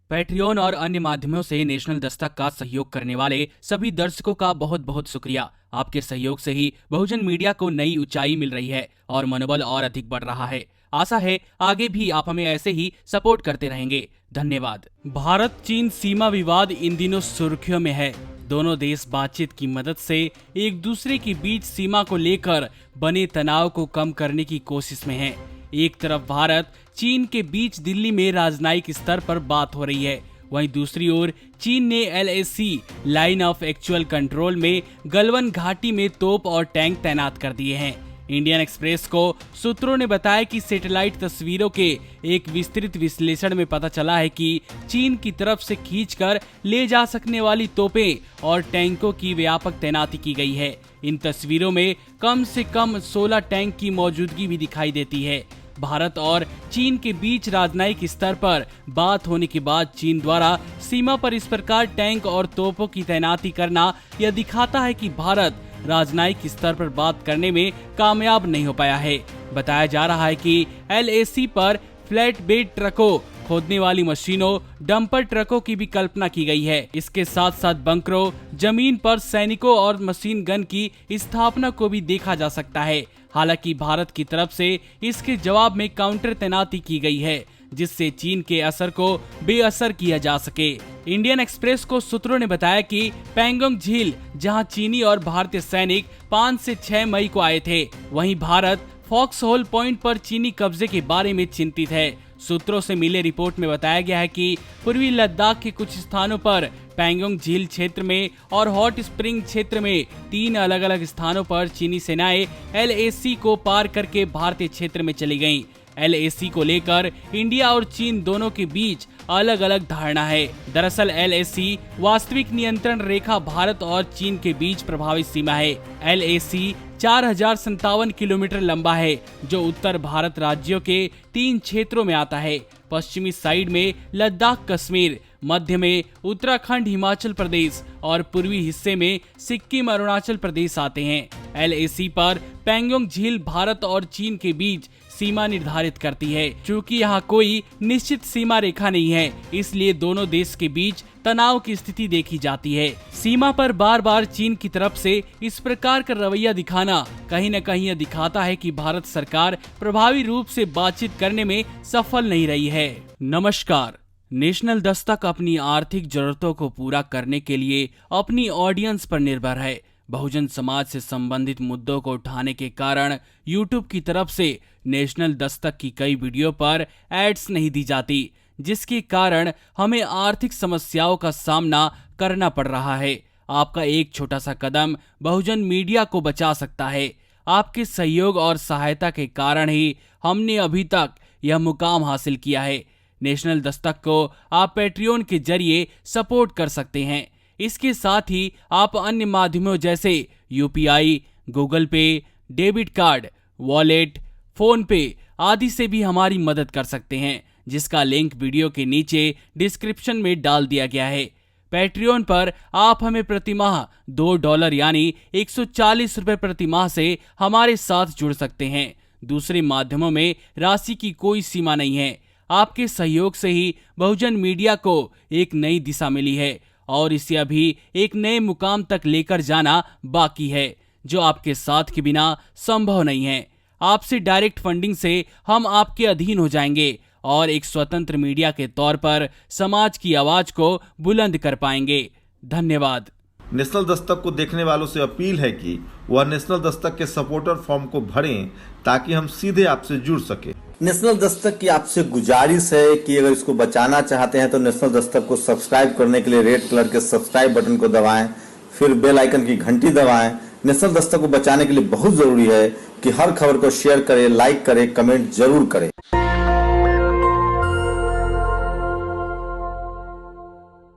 Patreon और अन्य माध्यमों से नेशनल दस्तक का सहयोग करने वाले सभी दर्शकों का बहुत बहुत शुक्रिया। आपके सहयोग से ही बहुजन मीडिया को नई ऊंचाई मिल रही है और मनोबल और अधिक बढ़ रहा है। आशा है आगे भी आप हमें ऐसे ही सपोर्ट करते रहेंगे। धन्यवाद। भारत चीन सीमा विवाद इन दिनों सुर्खियों में है। दोनों देश बातचीत की मदद से एक दूसरे के बीच सीमा को लेकर बने तनाव को कम करने की कोशिश में हैं। एक तरफ भारत चीन के बीच दिल्ली में राजनयिक स्तर पर बात हो रही है, वहीं दूसरी ओर चीन ने LAC line of actual control में गलवान घाटी में तोप और टैंक तैनात कर दिए हैं। इंडियन एक्सप्रेस को सूत्रों ने बताया कि सैटेलाइट तस्वीरों के एक विस्तृत विश्लेषण में पता चला है कि चीन की तरफ से खींचकर ले जा सकने वाली तोपें और टैंकों की व्यापक तैनाती की गई है। इन तस्वीरों में कम से कम 16 टैंक की मौजूदगी भी दिखाई देती है। भारत और चीन के बीच राजनयिक स्तर पर बात होने के बाद चीन द्वारा सीमा पर इस प्रकार टैंक और तोपों की तैनाती करना यह दिखाता है कि भारत राजनयिक स्तर पर बात करने में कामयाब नहीं हो पाया है। बताया जा रहा है कि LAC पर फ्लैट बेड ट्रकों, खोदने वाली मशीनों, डंपर ट्रकों की भी कल्पना की गई है। इसके साथ साथ बंकरों, जमीन पर सैनिकों और मशीन गन की स्थापना को भी देखा जा सकता है। हालांकि भारत की तरफ से इसके जवाब में काउंटर तैनाती की गई है, जिससे चीन के असर को बेअसर किया जा सके। इंडियन एक्सप्रेस को सूत्रों ने बताया कि पैंगोंग झील, जहां चीनी और भारतीय सैनिक 5 से 6 मई को आए थे, वहीं भारत फॉक्स होल पॉइंट पर चीनी कब्जे के बारे में चिंतित है। सूत्रों से मिले रिपोर्ट में बताया गया है कि पूर्वी लद्दाख के कुछ स्थानों पर पैंगोंग झील क्षेत्र में और हॉट स्प्रिंग क्षेत्र में 3 अलग अलग स्थानों पर चीनी सेनाएं LAC को पार करके भारतीय क्षेत्र में चली गईं। LAC को लेकर इंडिया और चीन दोनों के बीच अलग अलग धारणा है। दरअसल LAC वास्तविक नियंत्रण रेखा भारत और चीन के बीच प्रभावित सीमा है। LAC 4057 किलोमीटर लंबा है, जो उत्तर भारत राज्यों के 3 क्षेत्रों में आता है। पश्चिमी साइड में लद्दाख कश्मीर, मध्य में उत्तराखंड हिमाचल प्रदेश और पूर्वी हिस्से में सिक्किम अरुणाचल प्रदेश आते हैं। LAC पर पैंगोंग झील भारत और चीन के बीच सीमा निर्धारित करती है। चूँकि यहाँ कोई निश्चित सीमा रेखा नहीं है, इसलिए दोनों देश के बीच तनाव की स्थिति देखी जाती है। सीमा पर बार बार चीन की तरफ से इस प्रकार का रवैया दिखाना कहीं न कहीं यह दिखाता है कि भारत सरकार प्रभावी रूप से बातचीत करने में सफल नहीं रही है। नमस्कार। नेशनल दस्तक अपनी आर्थिक जरूरतों को पूरा करने के लिए अपनी ऑडियंस पर निर्भर है। बहुजन समाज से संबंधित मुद्दों को उठाने के कारण YouTube की तरफ से नेशनल दस्तक की कई वीडियो पर एड्स नहीं दी जाती, जिसके कारण हमें आर्थिक समस्याओं का सामना करना पड़ रहा है। आपका एक छोटा सा कदम बहुजन मीडिया को बचा सकता है। आपके सहयोग और सहायता के कारण ही हमने अभी तक यह मुकाम हासिल किया है। नेशनल दस्तक को आप पैट्रियन के जरिए सपोर्ट कर सकते हैं। इसके साथ ही आप अन्य माध्यमों जैसे UPI, गूगल पे, डेबिट कार्ड, वॉलेट, फोन पे आदि से भी हमारी मदद कर सकते हैं, जिसका लिंक वीडियो के नीचे डिस्क्रिप्शन में डाल दिया गया है। पैट्रियन पर आप हमें प्रतिमाह $2 यानी 140 रुपए प्रति माह से हमारे साथ जुड़ सकते हैं। दूसरे माध्यमों में राशि की कोई सीमा नहीं है। आपके सहयोग से ही बहुजन मीडिया को एक नई दिशा मिली है और इसे अभी एक नए मुकाम तक लेकर जाना बाकी है, जो आपके साथ के बिना संभव नहीं है। आपसे डायरेक्ट फंडिंग से हम आपके अधीन हो जाएंगे और एक स्वतंत्र मीडिया के तौर पर समाज की आवाज को बुलंद कर पाएंगे। धन्यवाद। नेशनल दस्तक को देखने वालों से अपील है कि वह नेशनल दस्तक के सपोर्टर फॉर्म को भरें, ताकि हम सीधे आपसे जुड़ सके। नेशनल दस्तक की आपसे गुजारिश है कि अगर इसको बचाना चाहते हैं तो नेशनल दस्तक को सब्सक्राइब करने के लिए रेड कलर के सब्सक्राइब बटन को दबाएं, फिर बेल आइकन की घंटी दबाएं। नेशनल दस्तक को बचाने के लिए बहुत जरूरी है कि हर खबर को शेयर करें, लाइक करें, कमेंट जरूर करें।